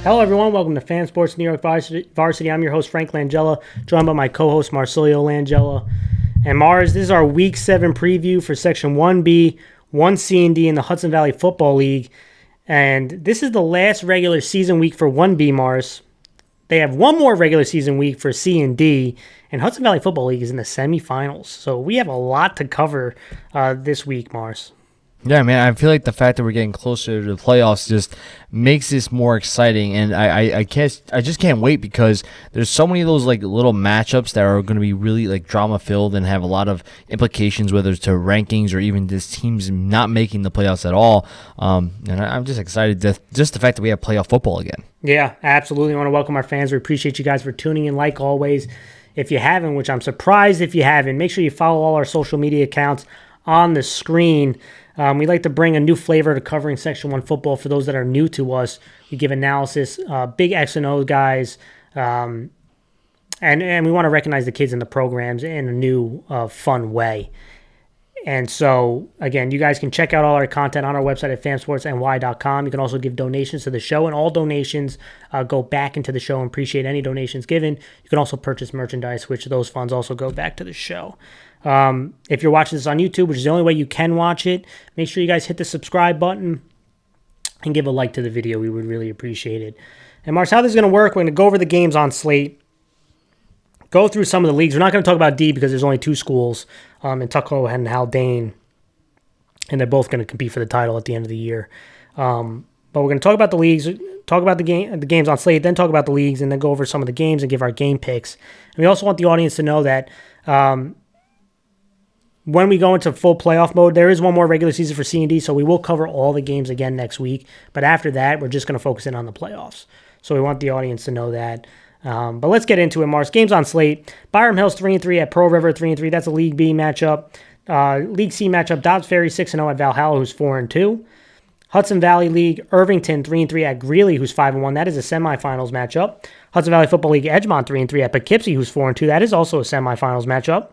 Hello, everyone. Welcome to Fan Sports New York Varsity. I'm your host, Frank Langella, joined by my co-host, Marcilio Langella. And Mars, this is our Week 7 preview for Section 1B, 1C, and D in the Hudson Valley Football League. And this is the last regular season week for 1B, Mars. They have one more regular season week for C and D, and Hudson Valley Football League is in the semifinals. So we have a lot to cover this week, Mars. Yeah, man, I feel like the fact that we're getting closer to the playoffs just makes this more exciting, and I just can't wait because there's so many of those like little matchups that are going to be really like drama filled and have a lot of implications, whether it's to rankings or even just teams not making the playoffs at all. And I'm just excited just the fact that we have playoff football again. Yeah, absolutely. I want to welcome our fans. We appreciate you guys for tuning in, like always. If you haven't, which I'm surprised if you haven't, make sure you follow all our social media accounts on the screen. We like to bring a new flavor to covering Section 1 football for those that are new to us. We give analysis, big X and O guys, and we want to recognize the kids in the programs in a new, fun way. And so, again, you guys can check out all our content on our website at fansportsny.com. You can also give donations to the show, and all donations go back into the show, and appreciate any donations given. You can also purchase merchandise, which those funds also go back to the show. If you're watching this on YouTube, which is the only way you can watch it, make sure you guys hit the subscribe button and give a like to the video. We would really appreciate it. And Mars, how this is going to work, we're going to go over the games on slate, go through some of the leagues. We're not going to talk about D because there's only two schools, in Tuckahoe and Haldane, and they're both going to compete for the title at the end of the year. But we're going to talk about the leagues, talk about the games on slate, then talk about the leagues, and then go over some of the games and give our game picks. And we also want the audience to know that when we go into full playoff mode, there is one more regular season for C and D, so we will cover all the games again next week. But after that, we're just going to focus in on the playoffs. So we want the audience to know that. But let's get into it, Mars. Games on slate. Byram Hills 3-3 at Pearl River 3-3. That's a League B matchup. League C matchup, Dobbs Ferry 6-0 at Valhalla, who's 4-2. Hudson Valley League, Irvington 3-3 at Greeley, who's 5-1. That is a semifinals matchup. Hudson Valley Football League, Edgemont 3-3 at Poughkeepsie, who's 4-2. That is also a semifinals matchup.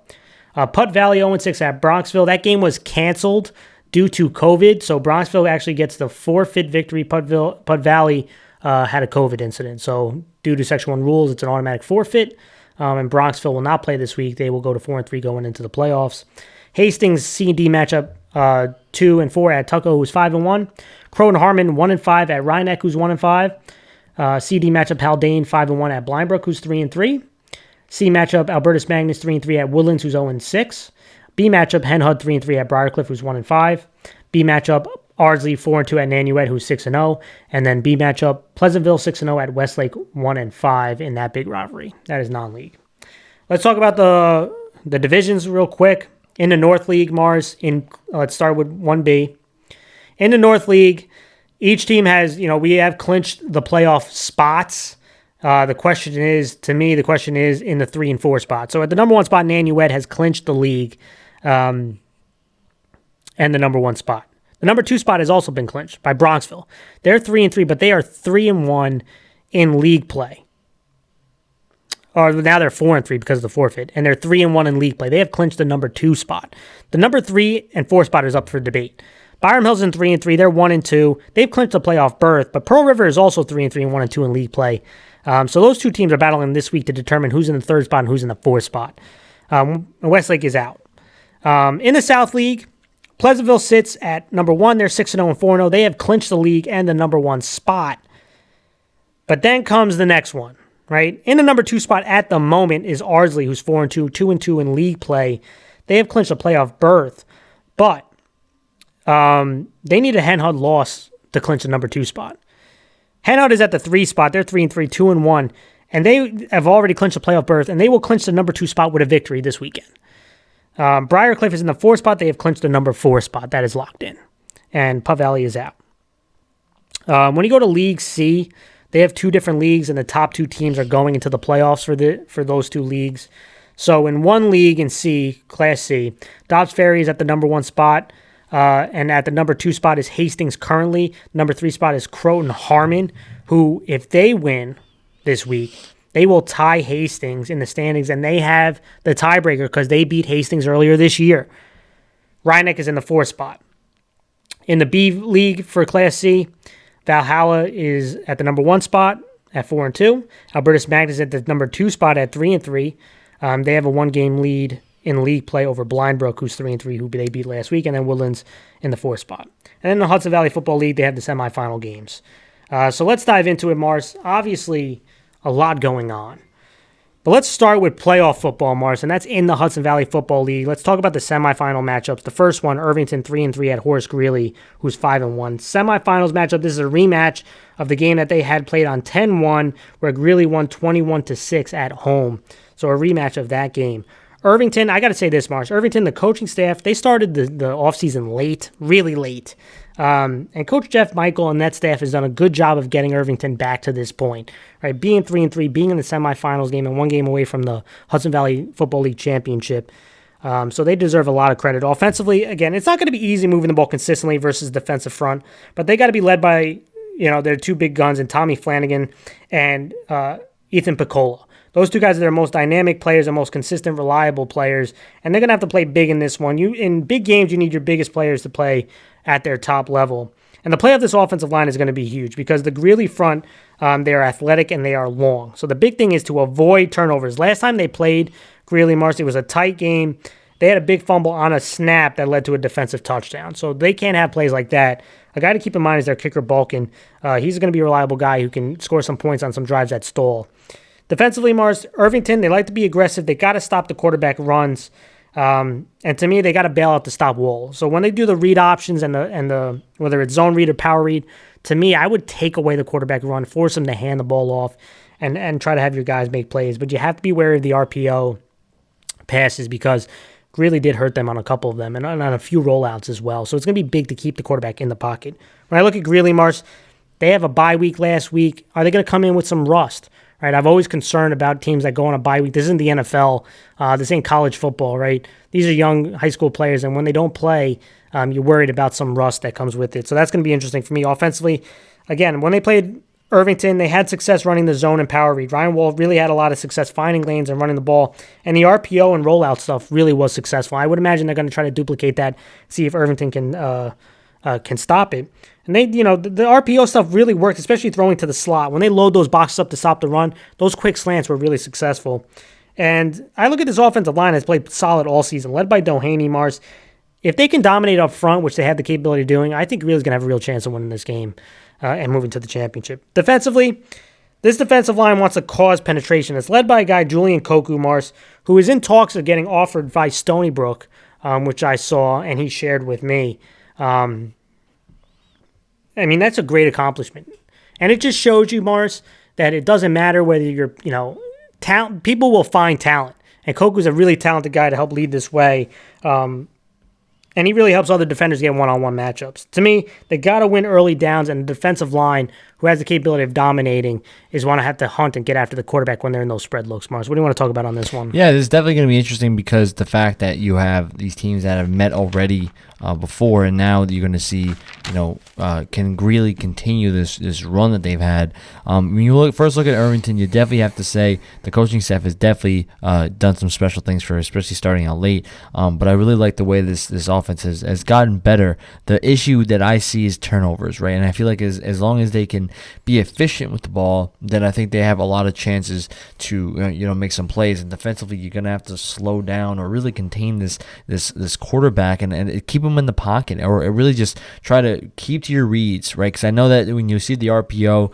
Putt Valley 0-6 at Bronxville. That game was canceled due to COVID, so Bronxville actually gets the forfeit victory. Putt Valley had a COVID incident, so due to Section 1 rules, it's an automatic forfeit, and Bronxville will not play this week. They will go to 4-3 going into the playoffs. Hastings C&D matchup 2-4 at Tuckahoe, who's 5-1. Croton Harmon 1-5 at Rhinebeck, who's 1-5. CD matchup Haldane 5-1 at Blindbrook, who's 3-3. C matchup Albertus Magnus 3-3 at Woodlands, who's 0-6. B matchup Hen Hud 3-3 at Briarcliff, who's 1-5. B matchup Ardsley 4-2 at Nanuet, who's 6-0. And then B matchup Pleasantville 6-0 at Westlake 1-5 in that big rivalry. That is non-league. Let's talk about the divisions real quick. In the North League, Mars, let's start with 1B. In the North League, each team has, we have clinched the playoff spots. The question is in the 3 and 4 spot. So at the number 1 spot, Nanuet has clinched the league and the number 1 spot. The number 2 spot has also been clinched by Bronxville. They're 3-3, but they are 3-1 in league play. Or now they're 4-3 because of the forfeit, and they're 3-1 in league play. They have clinched the number 2 spot. The number 3 and 4 spot is up for debate. Byram Hills in 3-3, they're 1-2. They've clinched the playoff berth, but Pearl River is also 3-3 and 1-2 in league play. So those two teams are battling this week to determine who's in the 3rd spot and who's in the 4th spot. Westlake is out. In the South League, Pleasantville sits at number 1. They're 6-0 and 4-0. They have clinched the league and the number 1 spot. But then comes the next one, right? In the number 2 spot at the moment is Ardsley, who's 4-2, 2-2 in league play. They have clinched a playoff berth, but they need a Hen Hud loss to clinch the number 2 spot. Hen Hud is at the 3 spot. They're 3-3, 2-1, and they have already clinched a playoff berth, and they will clinch the number 2 spot with a victory this weekend. Briarcliff is in the 4 spot. They have clinched the number 4 spot. That is locked in, and Putt Valley is out. When you go to League C, they have 2 different leagues, and the top 2 teams are going into the playoffs for those 2 leagues. So in one league in C, Class C, Dobbs Ferry is at the number 1 spot. And at the number 2 spot is Hastings currently. Number 3 spot is Croton Harmon, who, if they win this week, they will tie Hastings in the standings, and they have the tiebreaker because they beat Hastings earlier this year. Rhinebeck is in the 4th spot. In the B League for Class C, Valhalla is at the number 1 spot at 4-2. Albertus Magnus at the number 2 spot at 3-3. They have a 1-game lead in league play over Blindbrook, who's 3-3, who they beat last week, and then Woodlands in the 4th spot. And then the Hudson Valley Football League, they have the semifinal games. So let's dive into it, Mars. Obviously, a lot going on. But let's start with playoff football, Mars, and that's in the Hudson Valley Football League. Let's talk about the semifinal matchups. The first one, Irvington 3-3 at Horace Greeley, who's 5-1. Semifinals matchup, this is a rematch of the game that they had played on 10-1, where Greeley won 21-6 at home. So a rematch of that game. Irvington, I got to say this, Mars. Irvington, the coaching staff, they started the offseason late, really late. And Coach Jeff Michael and that staff has done a good job of getting Irvington back to this point. Right, being 3-3, being in the semifinals game and 1 game away from the Hudson Valley Football League championship. So they deserve a lot of credit. Offensively, again, it's not going to be easy moving the ball consistently versus defensive front, but they got to be led by, their 2 big guns in Tommy Flanagan and Ethan Piccola. Those 2 guys are their most dynamic players, their most consistent, reliable players, and they're going to have to play big in this one. In big games, you need your biggest players to play at their top level. And the play of this offensive line is going to be huge because the Greeley front, they are athletic and they are long. So the big thing is to avoid turnovers. Last time they played Greeley Marcy, it was a tight game. They had a big fumble on a snap that led to a defensive touchdown. So they can't have plays like that. A guy to keep in mind is their kicker, Balkin. He's going to be a reliable guy who can score some points on some drives that stall. Defensively, Mars, Irvington, they like to be aggressive. They got to stop the quarterback runs. And to me, they got to bail out the stop wall. So when they do the read options and the whether it's zone read or power read, to me, I would take away the quarterback run, force them to hand the ball off, and try to have your guys make plays. But you have to be wary of the RPO passes because Greeley did hurt them on a couple of them and on a few rollouts as well. So it's going to be big to keep the quarterback in the pocket. When I look at Greeley, Mars, they have a bye week last week. Are they going to come in with some rust? Right, I've always concerned about teams that go on a bye week. This isn't the NFL. This ain't college football, right? These are young high school players, and when they don't play, you're worried about some rust that comes with it. So that's going to be interesting for me. Offensively, again, when they played Irvington, they had success running the zone and power read. Ryan Wall really had a lot of success finding lanes and running the ball, and the RPO and rollout stuff really was successful. I would imagine they're going to try to duplicate that, see if Irvington can stop it. And they, the RPO stuff really worked, especially throwing to the slot. When they load those boxes up to stop the run, those quick slants were really successful. And I look at this offensive line has played solid all season, led by Doheny, Mars. If they can dominate up front, which they have the capability of doing, I think Greeley's going to have a real chance of winning this game and moving to the championship. Defensively, this defensive line wants to cause penetration. It's led by a guy, Julian Koku, Mars, who is in talks of getting offered by Stony Brook, which I saw and he shared with me. That's a great accomplishment. And it just shows you, Mars, that it doesn't matter whether you're, talent. People will find talent. And Koku's a really talented guy to help lead this way. And he really helps other defenders get one-on-one matchups. To me, they got to win early downs, and the defensive line, who has the capability of dominating, is want to have to hunt and get after the quarterback when they're in those spread looks. Mars, what do you want to talk about on this one? Yeah, this is definitely going to be interesting because the fact that you have these teams that have met already before, and now you're going to see, can Greeley continue this run that they've had? When you first look at Irvington, you definitely have to say the coaching staff has definitely done some special things for, especially starting out late. But I really like the way this offense has gotten better. The issue that I see is turnovers, right? And I feel like as long as they can be efficient with the ball, then I think they have a lot of chances to make some plays. And defensively, you're going to have to slow down or really contain this quarterback and keep him in the pocket, or really just try to keep to your reads, right? Because I know that when you see the RPO,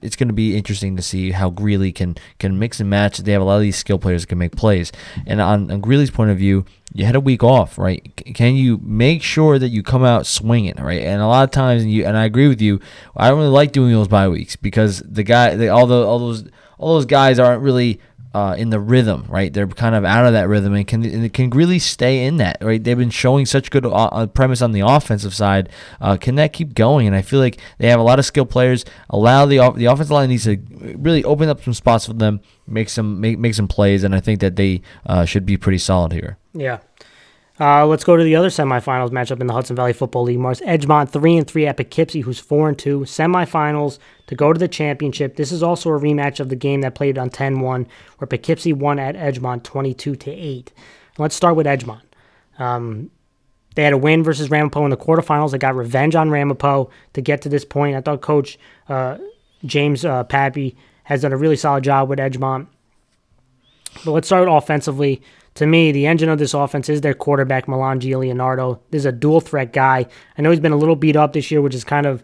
it's gonna be interesting to see how Greeley can mix and match. They have a lot of these skill players that can make plays. And on Greeley's point of view, you had a week off, right? Can you make sure that you come out swinging, right? And a lot of times, and I agree with you, I don't really like doing those bye weeks because all those guys aren't really in the rhythm, right? They're kind of out of that rhythm, and can really stay in that, right? They've been showing such good premise on the offensive side. Can that keep going? And I feel like they have a lot of skilled players. Allow the offensive line needs to really open up some spots for them, make some plays, and I think that they should be pretty solid here. Yeah. Let's go to the other semifinals matchup in the Hudson Valley Football League. Mars Edgemont 3-3 at Poughkeepsie, who's 4-2. Semifinals to go to the championship. This is also a rematch of the game that played on 10-1, where Poughkeepsie won at Edgemont 22-8. Let's start with Edgemont. They had a win versus Ramapo in the quarterfinals. They got revenge on Ramapo to get to this point. I thought Coach James Pappy has done a really solid job with Edgemont. But let's start offensively. To me, the engine of this offense is their quarterback, Milan Leonardo. This is a dual-threat guy. I know he's been a little beat up this year, which has kind of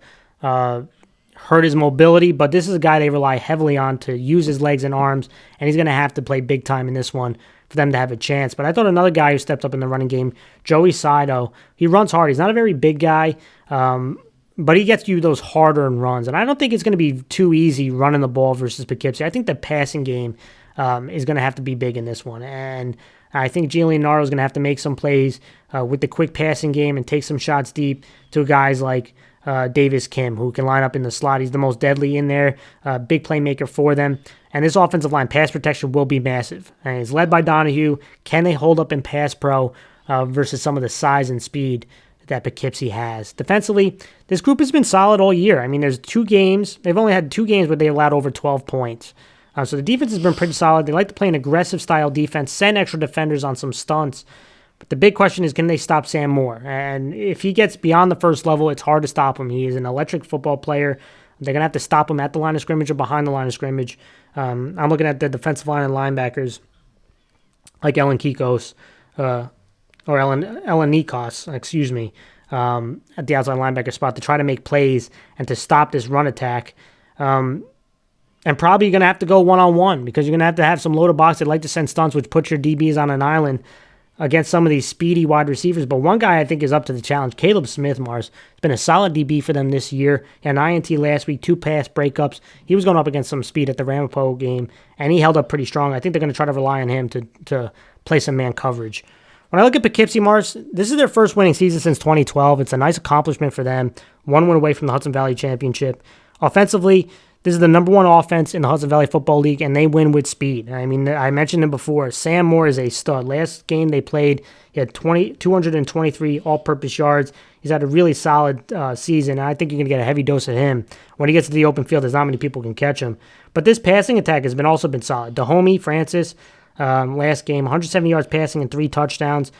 hurt his mobility, but this is a guy they rely heavily on to use his legs and arms, and he's going to have to play big time in this one for them to have a chance. But I thought another guy who stepped up in the running game, Joey Saito, he runs hard. He's not a very big guy, but he gets you those hard-earned runs. And I don't think it's going to be too easy running the ball versus Poughkeepsie. I think the passing game is going to have to be big in this one. And I think Leonardo is going to have to make some plays with the quick passing game and take some shots deep to guys like Davis Kim, who can line up in the slot. He's the most deadly in there, big playmaker for them. And this offensive line pass protection will be massive. And it's led by Donahue. Can they hold up in pass pro versus some of the size and speed that Poughkeepsie has? Defensively, this group has been solid all year. I mean, there's 2 games. They've only had 2 games where they allowed over 12 points. So the defense has been pretty solid. They like to play an aggressive style defense, send extra defenders on some stunts. But the big question is, can they stop Sam Moore? And if he gets beyond the first level, it's hard to stop him. He is an electric football player. They're going to have to stop him at the line of scrimmage or behind the line of scrimmage. I'm looking at the defensive line and linebackers like Ellen Nikos, at the outside linebacker spot to try to make plays and to stop this run attack. And probably you're going to have to go one-on-one because you're going to have some loaded box that like to send stunts, which puts your DBs on an island against some of these speedy wide receivers. But one guy I think is up to the challenge, Caleb Smith, Mars. Has been a solid DB for them this year. He had an INT last week, 2 pass breakups. He was going up against some speed at the Ramapo game, and he held up pretty strong. I think they're going to try to rely on him to play some man coverage. When I look at Poughkeepsie, Mars, this is their first winning season since 2012. It's a nice accomplishment for them. 1 win away from the Hudson Valley Championship. Offensively, this is the number 1 offense in the Hudson Valley Football League, and they win with speed. I mean, I mentioned him before. Sam Moore is a stud. Last game they played, he had 223 all-purpose yards. He's had a really solid season, and I think you're going to get a heavy dose of him. When he gets to the open field, there's not many people can catch him. But this passing attack has also been solid. Dahomey, Francis, last game, 170 yards passing and 3 touchdowns.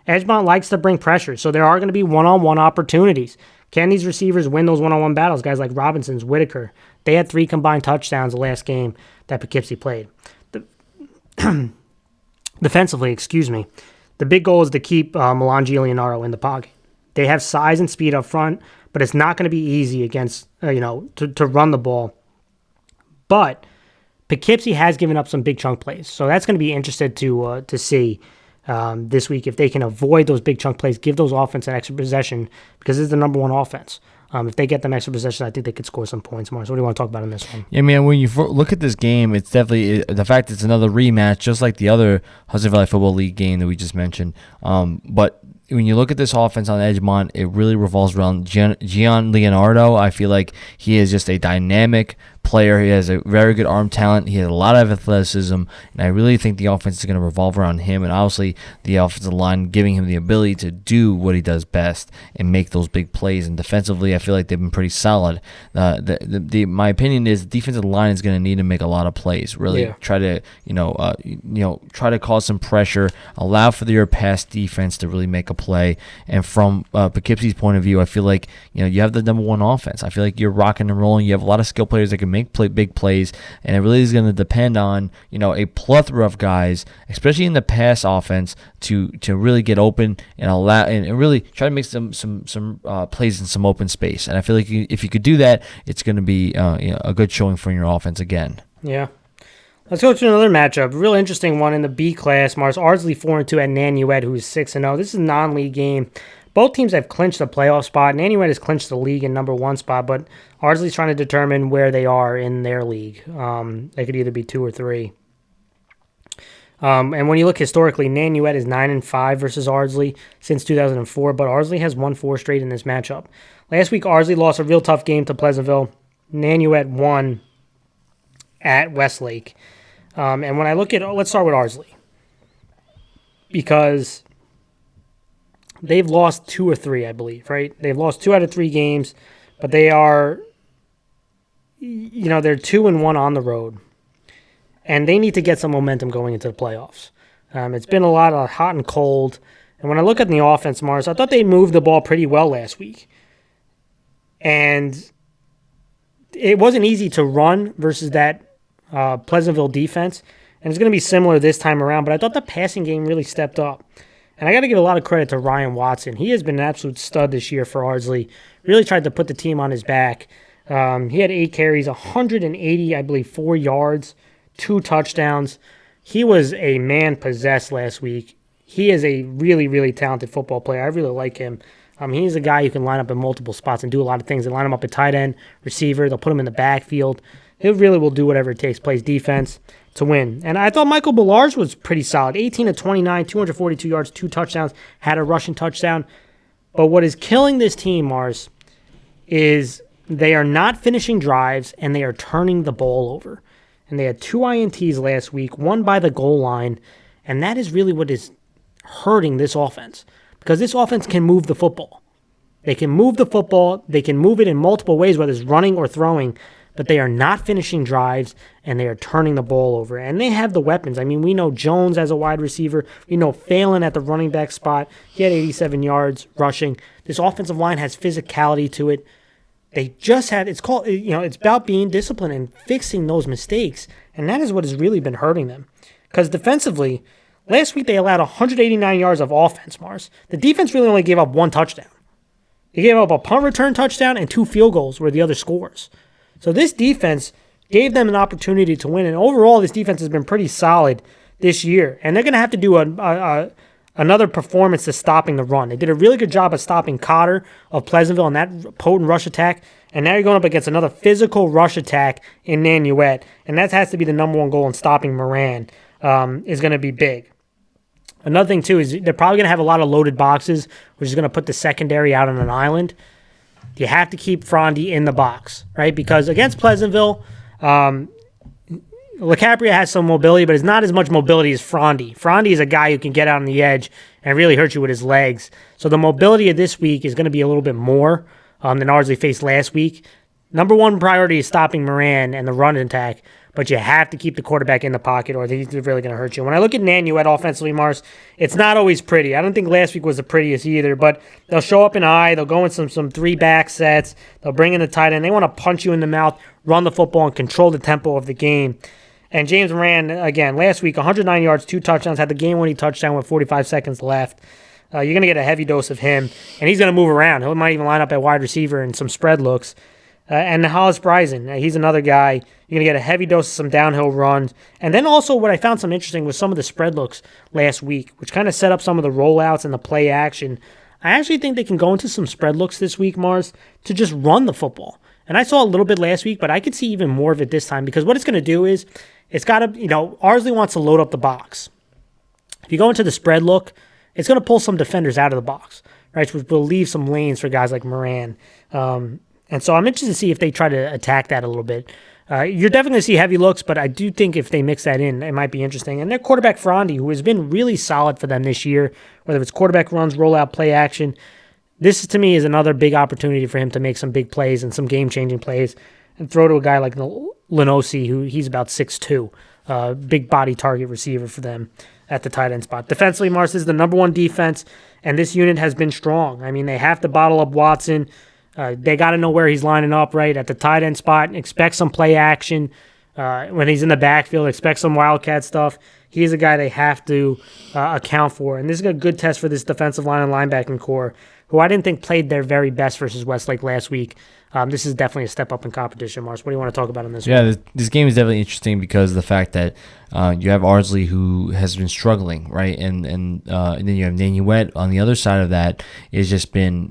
Edgemont likes to bring pressure, so there are going to be one-on-one opportunities. Can these receivers win those one-on-one battles? Guys like Robinson's, Whitaker. They had 3 combined touchdowns the last game that Poughkeepsie played. Defensively, the big goal is to keep Milan Leonardo in the pocket. They have size and speed up front, but it's not going to be easy against, to run the ball. But Poughkeepsie has given up some big chunk plays, so that's going to be interesting to see this week if they can avoid those big chunk plays, give those offense an extra possession because it's the number 1 offense. If they get them extra possession, I think they could score some points more. So what do you want to talk about in this one? Yeah, man, when you look at this game, it's definitely the fact it's another rematch, just like the other Hudson Valley Football League game that we just mentioned. But when you look at this offense on Edgemont, it really revolves around Gian Leonardo. I feel like he is just a dynamic player. He has a very good arm talent. He has a lot of athleticism, and I really think the offense is going to revolve around him, and obviously the offensive line giving him the ability to do what he does best and make those big plays. And defensively, I feel like they've been pretty solid. My opinion is the defensive line is going to need to make a lot of plays. Really try to try to cause some pressure, allow for your pass defense to really make a play. And from Poughkeepsie's point of view, I feel like you have the number 1 offense. I feel like you're rocking and rolling. You have a lot of skill players that can make big plays, and it really is going to depend on a plethora of guys, especially in the pass offense, to really get open and allow and really try to make some plays in some open space. And I feel like if you could do that, it's going to be a good showing for your offense again. Yeah. Let's go to another matchup. Real interesting one in the B class. Mars Ardsley 4-2 at Nanuet, who's 6-0. This is a non-league game. Both teams have clinched the playoff spot. Nanuet has clinched the league in number 1 spot, but Ardsley's trying to determine where they are in their league. They could either be 2 or 3. And when you look historically, Nanuet is 9-5 versus Ardsley since 2004, but Ardsley has won 4 straight in this matchup. Last week, Ardsley lost a real tough game to Pleasantville. Nanuet won at Westlake. And when I look at, let's start with Ardsley, because they've lost 2 or 3, I believe, right? They've lost 2 out of 3 games, but they are, they're 2-1 on the road. And they need to get some momentum going into the playoffs. It's been a lot of hot and cold. And when I look at the offense, Mars, I thought they moved the ball pretty well last week. And it wasn't easy to run versus that Pleasantville defense. And it's going to be similar this time around. But I thought the passing game really stepped up. And I got to give a lot of credit to Ryan Watson. He has been an absolute stud this year for Ardsley. Really tried to put the team on his back. He had 8 carries, 180, I believe, 4 yards, 2 touchdowns. He was a man possessed last week. He is a really, really talented football player. I really like him. He's a guy who can line up in multiple spots and do a lot of things. They line him up at tight end, receiver. They'll put him in the backfield. He really will do whatever it takes, plays defense to win. And I thought Michael Ballars was pretty solid. 18 of 29, 242 yards, 2 touchdowns, had a rushing touchdown. But what is killing this team, Mars, is they are not finishing drives and they are turning the ball over. And they had 2 INTs last week, 1 by the goal line. And that is really what is hurting this offense. Because this offense can move the football. They can move the football. They can move it in multiple ways, whether it's running or throwing. But they are not finishing drives, and they are turning the ball over. And they have the weapons. I mean, we know Jones as a wide receiver. We know Phelan at the running back spot. He had 87 yards rushing. This offensive line has physicality to it. They just have, it's about being disciplined and fixing those mistakes. And that is what has really been hurting them. Because defensively, last week they allowed 189 yards of offense, Mars. The defense really only gave up 1 touchdown. They gave up a punt return touchdown and 2 field goals were the other scores. So this defense gave them an opportunity to win. And overall, this defense has been pretty solid this year. And they're going to have to do another performance to stopping the run. They did a really good job of stopping Cotter of Pleasantville on that potent rush attack. And now you're going up against another physical rush attack in Nanuet. And that has to be the number 1 goal in stopping Moran is going to be big. Another thing, too, is they're probably going to have a lot of loaded boxes, which is going to put the secondary out on an island. You have to keep Frondy in the box, right? Because against Pleasantville, LaCapria has some mobility, but it's not as much mobility as Frondy. Frondy is a guy who can get out on the edge and really hurt you with his legs. So the mobility of this week is going to be a little bit more than Ardsley faced last week. Number 1 priority is stopping Moran and the run attack, but you have to keep the quarterback in the pocket or he's really going to hurt you. When I look at Nanuet offensively, Mars, it's not always pretty. I don't think last week was the prettiest either, but they'll show up in I. They'll go in some 3-back sets. They'll bring in the tight end. They want to punch you in the mouth, run the football, and control the tempo of the game. And James Moran, again, last week, 109 yards, 2 touchdowns, had the game-winning touchdown with 45 seconds left. You're going to get a heavy dose of him, and he's going to move around. He might even line up at wide receiver in some spread looks. And Hollis Bryson, he's another guy. You're going to get a heavy dose of some downhill runs. And then also what I found some interesting was some of the spread looks last week, which kind of set up some of the rollouts and the play action. I actually think they can go into some spread looks this week, Mars, to just run the football. And I saw a little bit last week, but I could see even more of it this time because what it's going to do is it's got to, Ardsley wants to load up the box. If you go into the spread look, it's going to pull some defenders out of the box, right, which will leave some lanes for guys like Moran. And so I'm interested to see if they try to attack that a little bit. You're definitely going to see heavy looks, but I do think if they mix that in, it might be interesting. And their quarterback, Frondy, who has been really solid for them this year, whether it's quarterback runs, rollout, play action, this to me is another big opportunity for him to make some big plays and some game-changing plays and throw to a guy like Lenosi, who he's about 6'2", big body target receiver for them at the tight end spot. Defensively, Mars is the number 1 defense, and this unit has been strong. I mean, they have to bottle up Watson. They got to know where he's lining up, right? At the tight end spot, expect some play action. When he's in the backfield, expect some wildcat stuff. He's a guy they have to account for. And this is a good test for this defensive line and linebacking core, who I didn't think played their very best versus Westlake last week. This is definitely a step up in competition, Mars. What do you want to talk about in this one? Yeah, this game is definitely interesting because of the fact that you have Ardsley who has been struggling, right? And then you have Nanuet on the other side of that has just been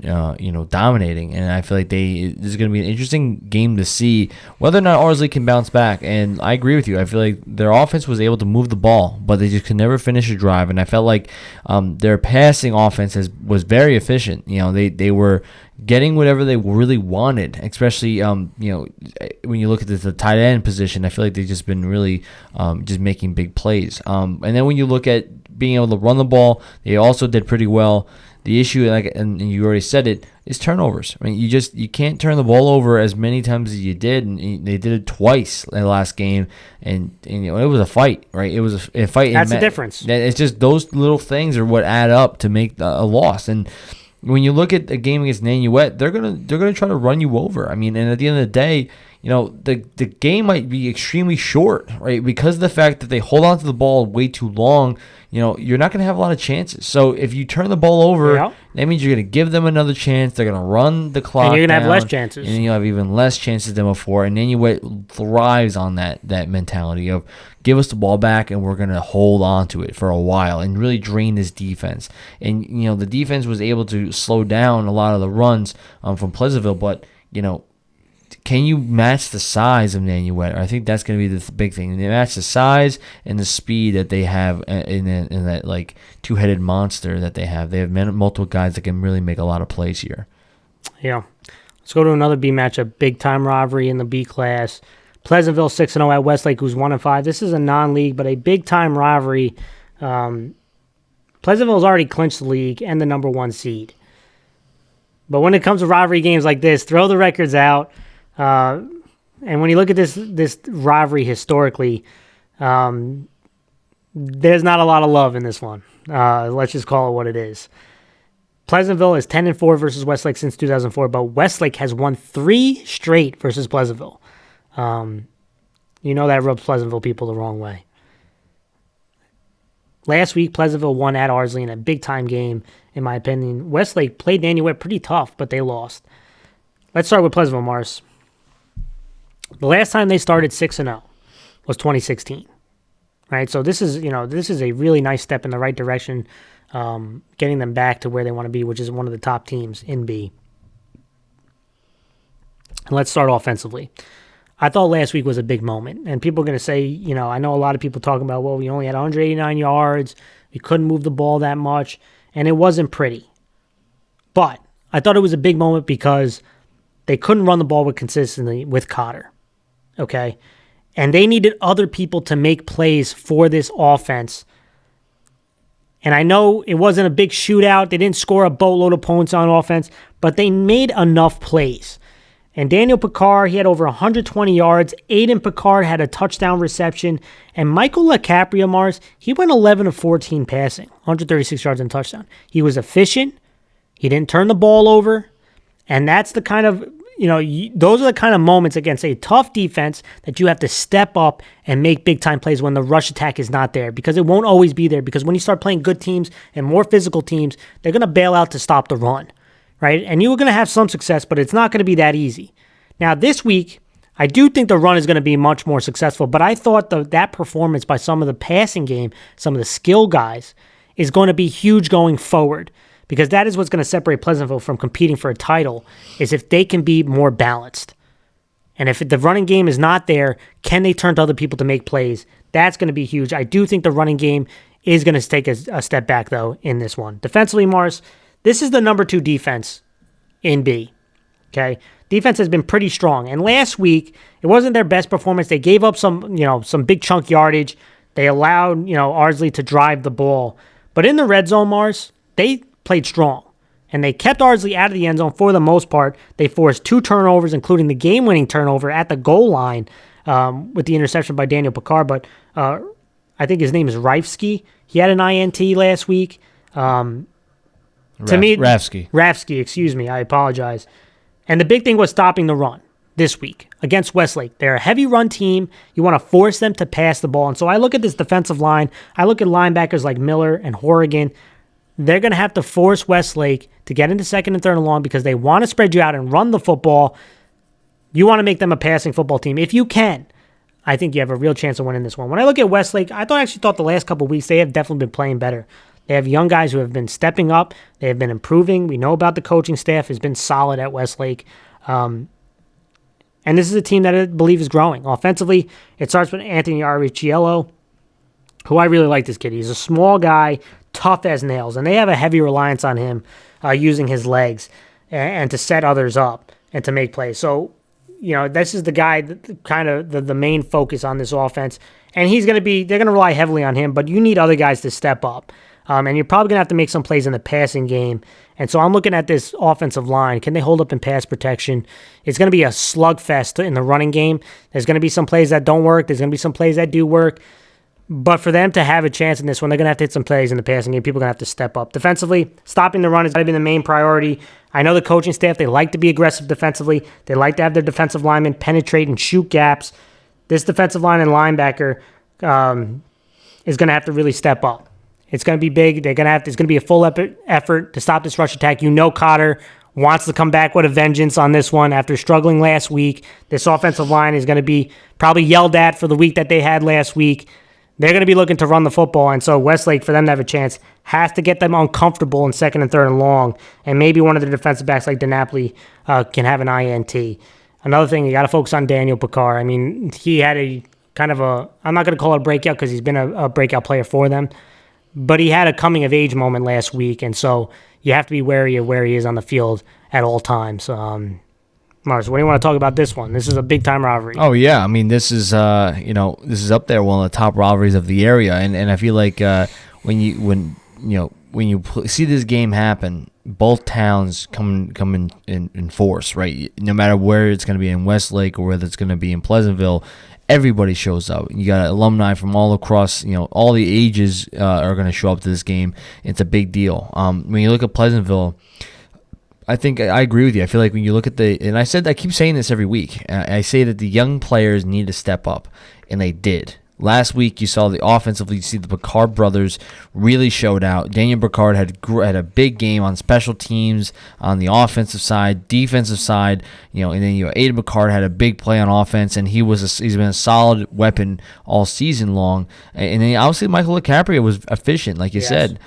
dominating. And I feel like this is going to be an interesting game to see whether or not Ardsley can bounce back. And I agree with you. I feel like their offense was able to move the ball, but they just could never finish a drive. And I felt like their passing offense was very efficient. They were getting whatever they really wanted, especially when you look at the tight end position. I feel like they've just been really just making big plays. And then when you look at being able to run the ball, they also did pretty well. The issue, like, and you already said it, is turnovers. I mean, you can't turn the ball over as many times as you did, and they did it twice in the last game, and it was a fight, right? It was a fight. That's the difference. It's just those little things are what add up to make a loss. And when you look at a game against Nanuet, they're gonna try to run you over. I mean, and at the end of the day, the game might be extremely short, right? Because of the fact that they hold on to the ball way too long, you're not going to have a lot of chances. So if you turn the ball over, that means you're going to give them another chance. They're going to run the clock, and you're going to have less chances, and you'll have even less chances than before. And Nanuet thrives on that mentality of give us the ball back, and we're going to hold on to it for a while and really drain this defense. And the defense was able to slow down a lot of the runs from Pleasantville, but can you match the size of Nanuet? I think that's going to be the big thing. They match the size and the speed that they have in that like two-headed monster that they have. They have multiple guys that can really make a lot of plays here. Yeah. Let's go to another B matchup. Big-time rivalry in the B class. Pleasantville 6-0 at Westlake, who's 1-5. This is a non-league, but a big-time rivalry. Pleasantville's already clinched the league and the number 1 seed. But when it comes to rivalry games like this, throw the records out. And when you look at this rivalry historically, there's not a lot of love in this one. Let's just call it what it is. Pleasantville is 10-4 versus Westlake since 2004, but Westlake has won 3 straight versus Pleasantville. That rubs Pleasantville people the wrong way. Last week, Pleasantville won at Ardsley in a big-time game, in my opinion. Westlake played Nanuet pretty tough, but they lost. Let's start with Pleasantville, Mars. The last time they started 6-0 was 2016, right? So this is a really nice step in the right direction, getting them back to where they want to be, which is one of the top teams in B. And let's start offensively. I thought last week was a big moment, and people are going to say, I know a lot of people talking about, well, we only had 189 yards, we couldn't move the ball that much, and it wasn't pretty. But I thought it was a big moment because they couldn't run the ball with consistency with Cotter. Okay? And they needed other people to make plays for this offense. And I know it wasn't a big shootout. They didn't score a boatload of points on offense, but they made enough plays. And Daniel Picard, he had over 120 yards. Aiden Picard had a touchdown reception. And Michael LaCapria, Mars, he went 11 of 14 passing, 136 yards and touchdown. He was efficient. He didn't turn the ball over. And that's the kind of, those are the kind of moments against a tough defense that you have to step up and make big-time plays when the rush attack is not there, because it won't always be there, because when you start playing good teams and more physical teams, they're going to bail out to stop the run, right? And you're going to have some success, but it's not going to be that easy. Now, this week, I do think the run is going to be much more successful, but I thought that performance by some of the passing game, some of the skill guys, is going to be huge going forward. Because that is what's going to separate Pleasantville from competing for a title, is if they can be more balanced. And if the running game is not there, can they turn to other people to make plays? That's going to be huge. I do think the running game is going to take a step back, though, in this one. Defensively, Mars, this is the number 2 defense in B. Okay? Defense has been pretty strong. And last week, it wasn't their best performance. They gave up some big chunk yardage. They allowed, Ardsley to drive the ball. But in the red zone, Mars, they played strong, and they kept Ardsley out of the end zone for the most part. They forced 2 turnovers, including the game-winning turnover at the goal line with the interception by Daniel Picard, but I think his name is Rifsky. He had an INT last week. Rafsky, excuse me, I apologize. And the big thing was stopping the run this week against Westlake. They're a heavy run team. You want to force them to pass the ball, and so I look at this defensive line. I look at linebackers like Miller and Horrigan. They're going to have to force Westlake to get into second and third and long because they want to spread you out and run the football. You want to make them a passing football team. If you can, I think you have a real chance of winning this one. When I look at Westlake, I actually thought the last couple of weeks they have definitely been playing better. They have young guys who have been stepping up. They have been improving. We know about the coaching staff has been solid at Westlake. And this is a team that I believe is growing. Offensively, it starts with Anthony Arricciello, who I really like this kid. He's a small guy, tough as nails, and they have a heavy reliance on him using his legs and to set others up and to make plays. So, this is the guy, kind of the main focus on this offense, and they're going to rely heavily on him, but you need other guys to step up. And you're probably going to have to make some plays in the passing game. And so I'm looking at this offensive line. Can they hold up in pass protection? It's going to be a slugfest in the running game. There's going to be some plays that don't work. There's going to be some plays that do work. But for them to have a chance in this one, they're going to have to hit some plays in the passing game. People are going to have to step up. Defensively, stopping the run has got to be the main priority. I know the coaching staff, they like to be aggressive defensively. They like to have their defensive linemen penetrate and shoot gaps. This defensive line and linebacker is going to have to really step up. It's going to be big. It's going to be a full effort to stop this rush attack. You know Cotter wants to come back with a vengeance on this one after struggling last week. This offensive line is going to be probably yelled at for the week that they had last week. They're going to be looking to run the football, and so Westlake, for them to have a chance, has to get them uncomfortable in second and third and long, and maybe one of the defensive backs like DiNapoli can have an INT. Another thing, you got to focus on Daniel Picard. I mean, he had a kind of a, I'm not going to call it a breakout because he's been a breakout player for them, but he had a coming-of-age moment last week, and so you have to be wary of where he is on the field at all times. Mars, what do you want to talk about this one? This is a big-time rivalry. Oh, yeah. I mean, this is, this is up there, one of the top rivalries of the area, and I feel like when you see this game happen, both towns come in force, right? No matter where it's going to be in Westlake or whether it's going to be in Pleasantville, everybody shows up. You got alumni from all across, all the ages are going to show up to this game. It's a big deal. When you look at Pleasantville, I think I agree with you. I feel like when you look at and I keep saying this every week, I say that the young players need to step up, and they did. Last week, you saw the offensively, you see the Picard brothers really showed out. Daniel Picard had a big game on special teams, on the offensive side, defensive side, and then Aiden Picard had a big play on offense, and he's been a solid weapon all season long. And then obviously Michael DiCaprio was efficient, like you said.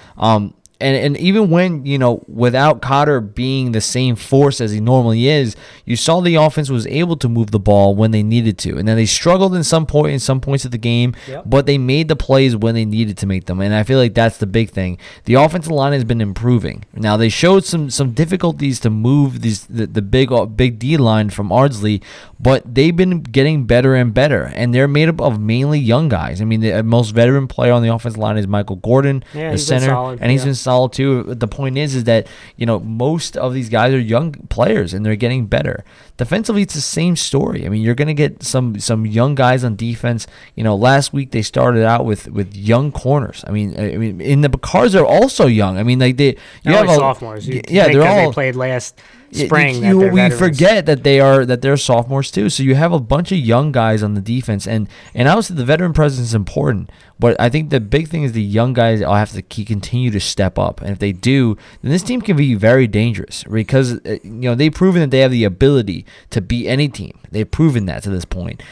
And even when, without Cotter being the same force as he normally is, you saw the offense was able to move the ball when they needed to. And then they struggled in some points of the game, but they made the plays when they needed to make them. And I feel like that's the big thing. The offensive line has been improving. Now, they showed some difficulties to move the big D line from Ardsley, but they've been getting better and better. And they're made up of mainly young guys. I mean, the most veteran player on the offensive line is Michael Gordon, the center, and he's been solid too. The point is that most of these guys are young players and they're getting better. Defensively, it's the same story. I mean, you're going to get some young guys on defense. Last week they started out with young corners. I mean, and the Picards are also young. I mean, like they're sophomores. They're all they played last spring. We forget that they're sophomores too. So you have a bunch of young guys on the defense, and obviously the veteran presence is important. But I think the big thing is the young guys all have to continue to step up, and if they do, then this team can be very dangerous because they've proven that they have the ability to beat any team. They've proven that to this point.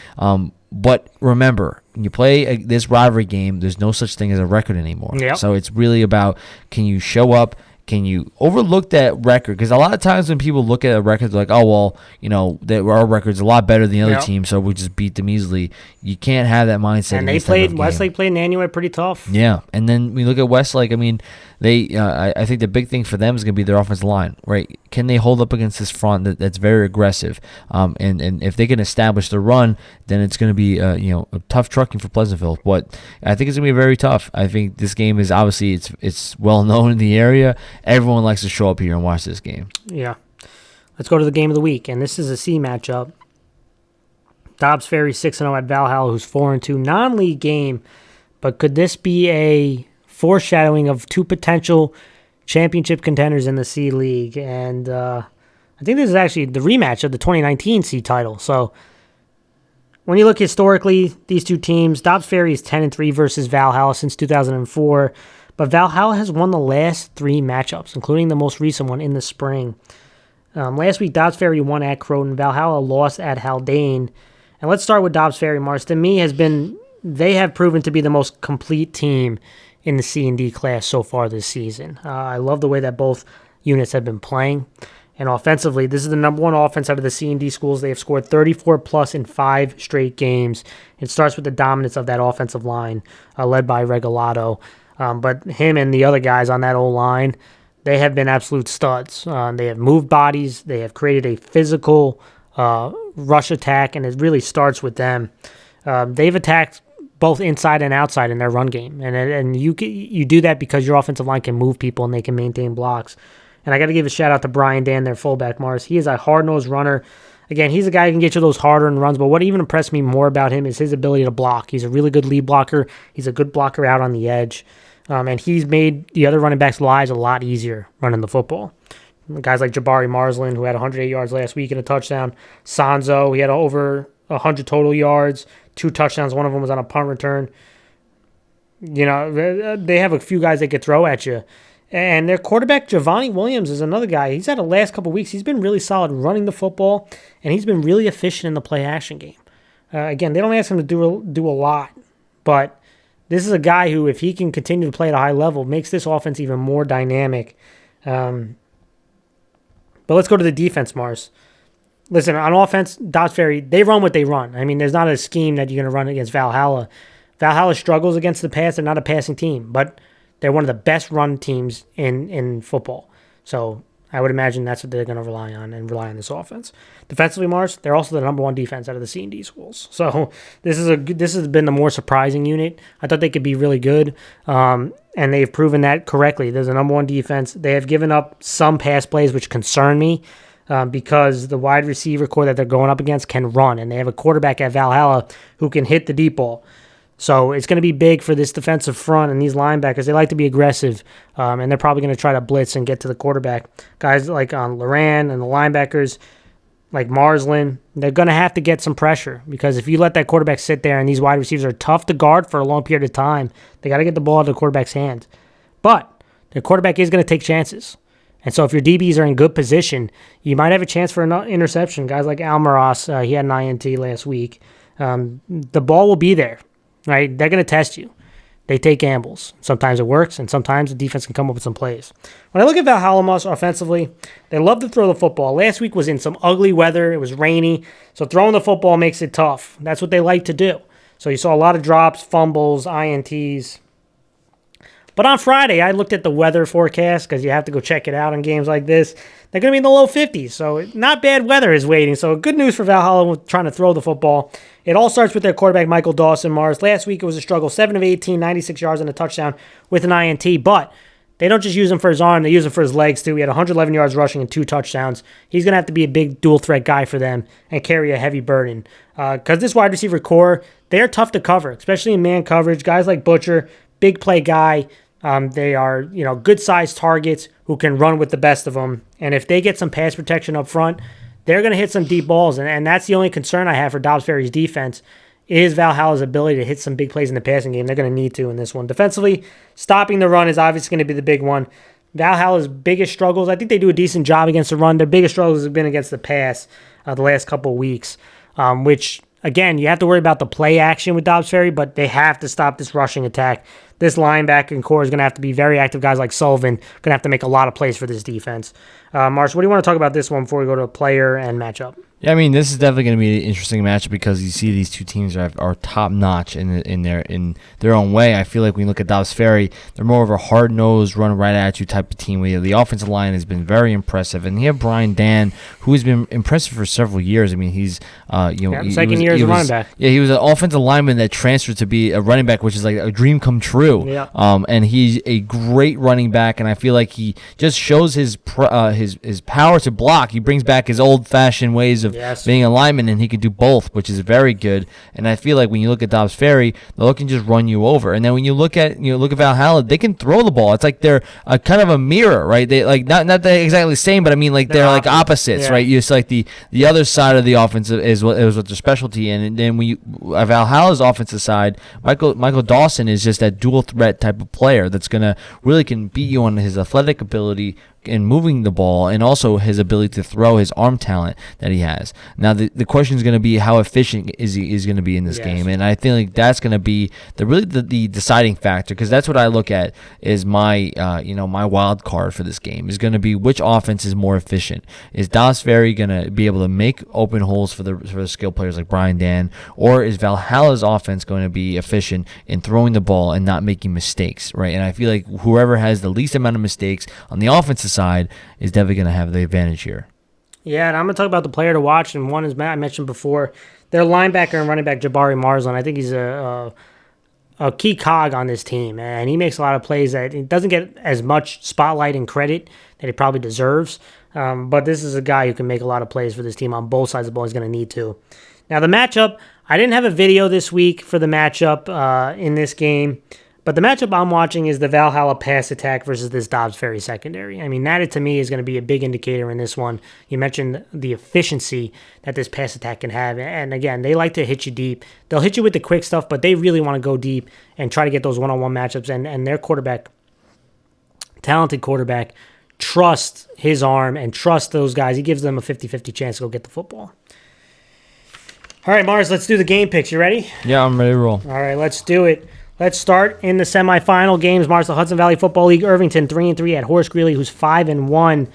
But remember, when you play this rivalry game, there's no such thing as a record anymore. Yep. So it's really about, can you show up? Can you overlook that record? Because a lot of times when people look at a record, they're like, oh, well, our record's a lot better than the other team, so we just beat them easily. You can't have that mindset. And Westlake played Nanuet pretty tough. Yeah, and then when you look at Westlake, I mean, I think the big thing for them is going to be their offensive line, right? Can they hold up against this front that's very aggressive? And if they can establish the run, then it's going to be a tough trucking for Pleasantville. But I think it's going to be very tough. I think this game is obviously it's well known in the area. Everyone likes to show up here and watch this game. Yeah. Let's go to the game of the week, and this is a C matchup. Dobbs Ferry 6-0 at Valhalla, who's 4-2. Non-league game, but could this be a foreshadowing of two potential championship contenders in the C League? And I think this is actually the rematch of the 2019 C title. So when you look historically, these two teams, Dobbs Ferry is 10-3 versus Valhalla since 2004. But Valhalla has won the last three matchups, including the most recent one in the spring. Last week, Dobbs Ferry won at Croton. Valhalla lost at Haldane. And let's start with Dobbs Ferry, Mars. To me, they have proven to be the most complete team in the C&D class so far this season. I love the way that both units have been playing. And offensively, this is the number one offense out of the C&D schools. They have scored 34-plus in 5 straight games. It starts with the dominance of that offensive line, led by Regalado. But him and the other guys on that O-line, they have been absolute studs. They have moved bodies. They have created a physical rush attack, and it really starts with them. They've attacked both inside and outside in their run game. And you do that because your offensive line can move people and they can maintain blocks. And I got to give a shout out to Brian Dan, their fullback, Mars. He is a hard-nosed runner. Again, he's a guy who can get you those harder runs, but what even impressed me more about him is his ability to block. He's a really good lead blocker. He's a good blocker out on the edge. And he's made the other running backs' lives a lot easier running the football. Guys like Jabari Marsland, who had 108 yards last week and a touchdown. Sanzo, he had over 100 total yards, 2 touchdowns. One of them was on a punt return. You know, they have a few guys they could throw at you. And their quarterback, Javonte Williams, is another guy. He's had the last couple of weeks. He's been really solid running the football, and he's been really efficient in the play-action game. Again, they don't ask him to do a lot, but this is a guy who, if he can continue to play at a high level, makes this offense even more dynamic. But let's go to the defense, Mars. Listen, on offense, Dobbs Ferry, they run what they run. I mean, there's not a scheme that you're going to run against Valhalla. Valhalla struggles against the pass. They're not a passing team, but they're one of the best run teams in football. So I would imagine that's what they're going to rely on this offense. Defensively, Mars, they're also the number 1 defense out of the C&D schools. So this has been the more surprising unit. I thought they could be really good, and they've proven that correctly. There's a number 1 defense. They have given up some pass plays, which concern me because the wide receiver core that they're going up against can run, and they have a quarterback at Valhalla who can hit the deep ball. So it's going to be big for this defensive front and these linebackers. They like to be aggressive, and they're probably going to try to blitz and get to the quarterback. Guys like Loran and the linebackers like Marsland, they're going to have to get some pressure because if you let that quarterback sit there and these wide receivers are tough to guard for a long period of time, they got to get the ball to the quarterback's hands. But the quarterback is going to take chances. And so if your DBs are in good position, you might have a chance for an interception. Guys like Almaraz, he had an INT last week. The ball will be there. Right? They're going to test you. They take gambles. Sometimes it works, and sometimes the defense can come up with some plays. When I look at Valhalla offensively, they love to throw the football. Last week was in some ugly weather. It was rainy, so throwing the football makes it tough. That's what they like to do. So you saw a lot of drops, fumbles, INTs. But on Friday, I looked at the weather forecast because you have to go check it out in games like this. They're going to be in the low 50s, so not bad weather is waiting. So good news for Valhalla with trying to throw the football. It all starts with their quarterback, Michael Dawson, Mars. Last week it was a struggle, 7 of 18, 96 yards and a touchdown with an INT. But they don't just use him for his arm, they use him for his legs too. He had 111 yards rushing and 2 touchdowns. He's going to have to be a big dual-threat guy for them and carry a heavy burden. Because this wide receiver core, they're tough to cover, especially in man coverage. Guys like Butcher, big play guy. They are, good-sized targets who can run with the best of them. And if they get some pass protection up front, they're going to hit some deep balls. And that's the only concern I have for Dobbs Ferry's defense is Valhalla's ability to hit some big plays in the passing game. They're going to need to in this one. Defensively, stopping the run is obviously going to be the big one. Valhalla's biggest struggles, I think they do a decent job against the run. Their biggest struggles have been against the pass the last couple of weeks, which, again, you have to worry about the play action with Dobbs Ferry, but they have to stop this rushing attack. This linebacking core is going to have to be very active. Guys like Sullivan going to have to make a lot of plays for this defense. Marsh, what do you want to talk about this one before we go to a player and matchup? Yeah, I mean, this is definitely going to be an interesting matchup because you see these two teams are top notch in their own way. I feel like when you look at Dobbs Ferry, they're more of a hard nosed, run right at you type of team. Where the offensive line has been very impressive, and you have Brian Dan, who has been impressive for several years. I mean, he's second year as a running back. Yeah, he was an offensive lineman that transferred to be a running back, which is like a dream come true. Yeah. And he's a great running back, and I feel like he just shows his power to block. He brings back his old fashioned ways of being a lineman, and he can do both, which is very good. And I feel like when you look at Dobbs Ferry, they're looking to just run you over. And then when you look at Valhalla, they can throw the ball. It's like they're kind of a mirror, right? They like not exactly the same, but I mean like they're like opposites, right? It's like the other side of the offense is what their specialty, and then when you Valhalla's offensive side, Michael Dawson is just that dual threat type of player that's gonna really can beat you on his athletic ability in moving the ball, and also his ability to throw, his arm talent that he has. Now the question is going to be how efficient is going to be in this game, and I feel like that's going to be the deciding factor, because that's what I look at is my my wild card for this game is going to be which offense is more efficient. Is Dobbs Ferry going to be able to make open holes for the skill players like Brian Dan, or is Valhalla's offense going to be efficient in throwing the ball and not making mistakes, right? And I feel like whoever has the least amount of mistakes on the offensive side is definitely going to have the advantage here. Yeah, and I'm going to talk about the player to watch, and one is I mentioned before, their linebacker and running back Jabari Marsland. I think he's a a key cog on this team, and he makes a lot of plays that he doesn't get as much spotlight and credit that he probably deserves. But this is a guy who can make a lot of plays for this team on both sides of the ball. He's going to need to. Now, the matchup, I didn't have a video this week for the matchup in this game, but the matchup I'm watching is the Valhalla pass attack versus this Dobbs Ferry secondary. I mean, that to me is going to be a big indicator in this one. You mentioned the efficiency that this pass attack can have. And again, they like to hit you deep. They'll hit you with the quick stuff, but they really want to go deep and try to get those one-on-one matchups. And their quarterback, talented quarterback, trusts his arm and trusts those guys. He gives them a 50-50 chance to go get the football. All right, Mars, let's do the game picks. You ready? Yeah, I'm ready to roll. All right, let's do it. Let's start in the semifinal games. Mars, the Hudson Valley Football League, Irvington 3-3 at Horace Greeley, who's 5-1.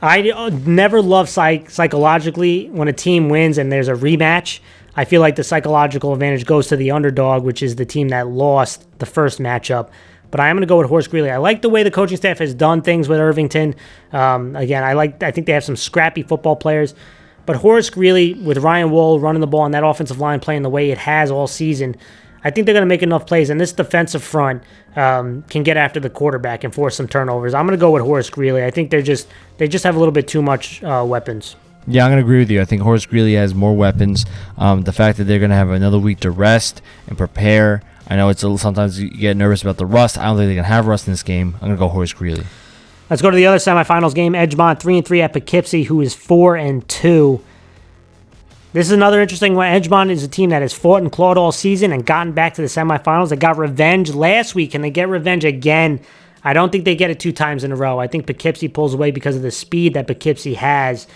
I never love psychologically when a team wins and there's a rematch. I feel like the psychological advantage goes to the underdog, which is the team that lost the first matchup. But I am going to go with Horace Greeley. I like the way the coaching staff has done things with Irvington. Again, I think they have some scrappy football players. But Horace Greeley, with Ryan Wool running the ball on that offensive line playing the way it has all season, I think they're going to make enough plays. And this defensive front can get after the quarterback and force some turnovers. I'm going to go with Horace Greeley. I think they just have a little bit too much weapons. Yeah, I'm going to agree with you. I think Horace Greeley has more weapons. The fact that they're going to have another week to rest and prepare. I know sometimes you get nervous about the rust. I don't think they can have rust in this game. I'm going to go Horace Greeley. Let's go to the other semifinals game. Edgemont 3-3 at Poughkeepsie, who is 4-2. This is another interesting one. Edgemont is a team that has fought and clawed all season and gotten back to the semifinals. They got revenge last week, and they get revenge again. I don't think they get it 2 times in a row. I think Poughkeepsie pulls away because of the speed that Poughkeepsie has.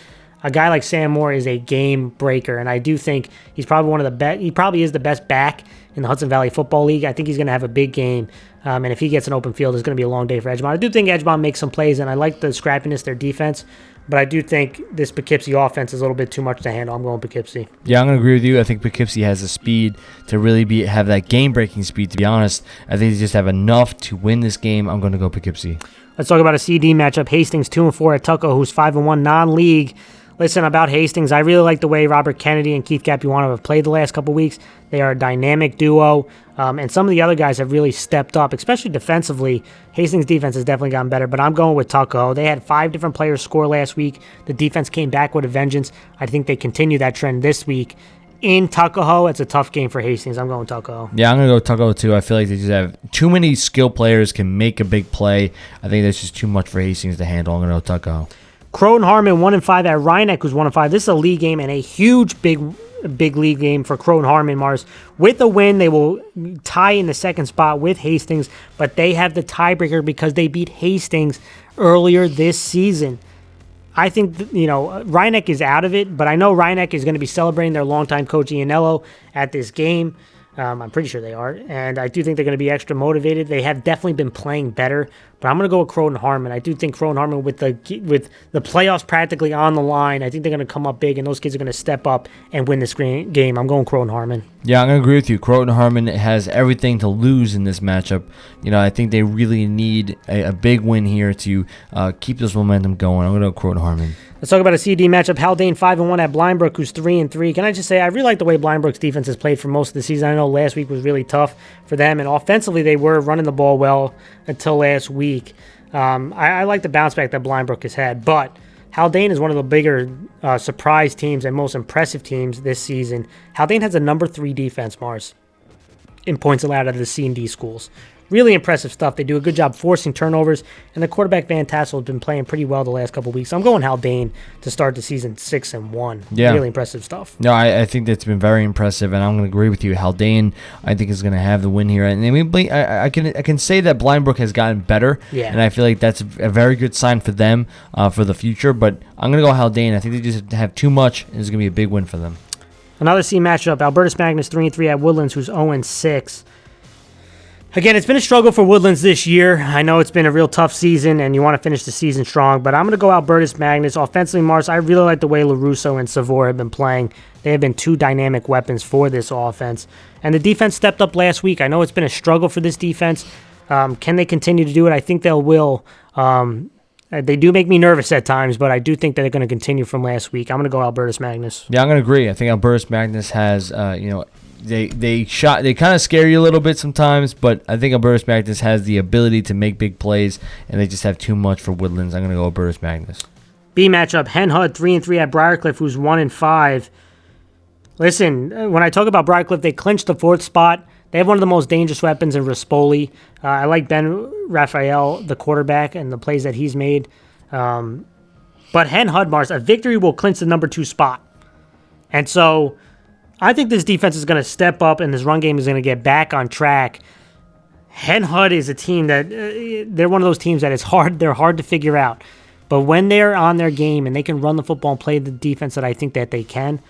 A guy like Sam Moore is a game breaker, and I do think he's probably one of the best. He probably is the best back in the Hudson Valley Football League. I think he's going to have a big game, and if he gets an open field, it's going to be a long day for Edgemont. I do think Edgemont makes some plays, and I like the scrappiness, their defense, but I do think this Poughkeepsie offense is a little bit too much to handle. I'm going Poughkeepsie. Yeah, I'm going to agree with you. I think Poughkeepsie has the speed to really have that game-breaking speed, to be honest. I think they just have enough to win this game. I'm going to go Poughkeepsie. Let's talk about a CD matchup. Hastings 2-4 at Tuckahoe, who's 5-1 non-league. Listen, about Hastings, I really like the way Robert Kennedy and Keith Capuano have played the last couple weeks. They are a dynamic duo, and some of the other guys have really stepped up, especially defensively. Hastings' defense has definitely gotten better, but I'm going with Tuckahoe. They had 5 different players score last week. The defense came back with a vengeance. I think they continue that trend this week. In Tuckahoe, it's a tough game for Hastings. I'm going Tuckahoe. Yeah, I'm going to go Tuckahoe, too. I feel like they just have too many skill players can make a big play. I think that's just too much for Hastings to handle. I'm going to go Tuckahoe. Croton Harmon 1-5 at Rhinebeck, who's 1-5. This is a league game and a huge big league game for Croton Harmon, Mars. With a win, they will tie in the second spot with Hastings, but they have the tiebreaker because they beat Hastings earlier this season. I think, Rhinebeck is out of it, but I know Rhinebeck is going to be celebrating their longtime coach Ianello at this game. I'm pretty sure they are, and I do think they're going to be extra motivated. They have definitely been playing better, but I'm going to go with Croton Harmon. I do think Croton Harmon, with the playoffs practically on the line, I think they're going to come up big, and those kids are going to step up and win this game. I'm going Croton Harmon. Yeah, I'm going to agree with you. Croton Harmon has everything to lose in this matchup. I think they really need a big win here to keep this momentum going. I'm going to go Croton Harmon. Let's talk about a CD matchup. Haldane 5-1 at Blindbrook, who's 3-3. Can I just say, I really like the way Blindbrook's defense has played for most of the season. I know last week was really tough for them, and offensively they were running the ball well until last week. I like the bounce back that Blindbrook has had, but Haldane is one of the bigger surprise teams and most impressive teams this season. Haldane has a number 3 defense, Mars, in points allowed out of the C&D schools. Really impressive stuff. They do a good job forcing turnovers, and the quarterback Van Tassel has been playing pretty well the last couple of weeks. So I'm going Haldane to start the season 6-1. Yeah. Really impressive stuff. No, I think that's been very impressive, and I'm going to agree with you. Haldane, I think, is going to have the win here. And I can say that Blindbrook has gotten better, and I feel like that's a very good sign for them for the future. But I'm going to go Haldane. I think they just have too much, and it's going to be a big win for them. Another C matchup, Albertus Magnus 3-3 at Woodlands, who's 0-6. Again, it's been a struggle for Woodlands this year. I know it's been a real tough season, and you want to finish the season strong, but I'm going to go Albertus Magnus. Offensively, Mars, I really like the way LaRusso and Savor have been playing. They have been 2 dynamic weapons for this offense. And the defense stepped up last week. I know it's been a struggle for this defense. Can they continue to do it? I think they will. They do make me nervous at times, but I do think that they're going to continue from last week. I'm going to go Albertus Magnus. Yeah, I'm going to agree. I think Albertus Magnus has, they kind of scare you a little bit sometimes, but I think Albertus Magnus has the ability to make big plays, and they just have too much for Woodlands. I'm going to go Albertus Magnus. B matchup, Hen Hud 3-3 at Briarcliff, who's 1-5. Listen, when I talk about Briarcliff, they clinched the 4th spot. They have one of the most dangerous weapons in Rispoli. I like Ben Raphael, the quarterback, and the plays that he's made. But Hen Hud, Mars, a victory will clinch the number 2 spot. And so I think this defense is going to step up and this run game is going to get back on track. Hen Hud is a team that they're one of those teams that is hard. They're hard to figure out. But when they're on their game and they can run the football and play the defense that I think that they can,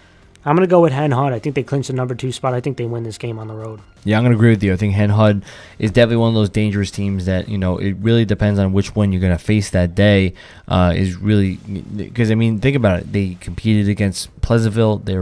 I'm going to go with Hen Hud. I think they clinch the number 2 spot. I think they win this game on the road. Yeah, I'm going to agree with you. I think Hen Hud is definitely one of those dangerous teams that, it really depends on which one you're going to face that day. Is really because, think about it. They competed against Pleasantville. They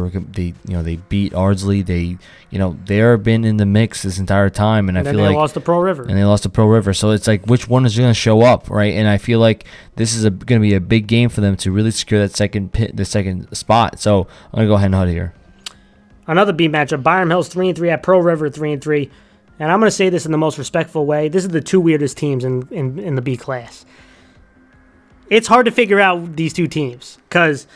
beat Ardsley. They've been in the mix this entire time, and I feel like they lost to Pro River. And they lost to Pro River. So it's like, which one is going to show up, right? And I feel like this is going to be a big game for them to really secure that the second spot. So I'm going to go Hen Hud here. Another B matchup, Byram Hills 3-3 at Pro River 3-3. And I'm going to say this in the most respectful way. This is the 2 weirdest teams in the B class. It's hard to figure out these 2 teams because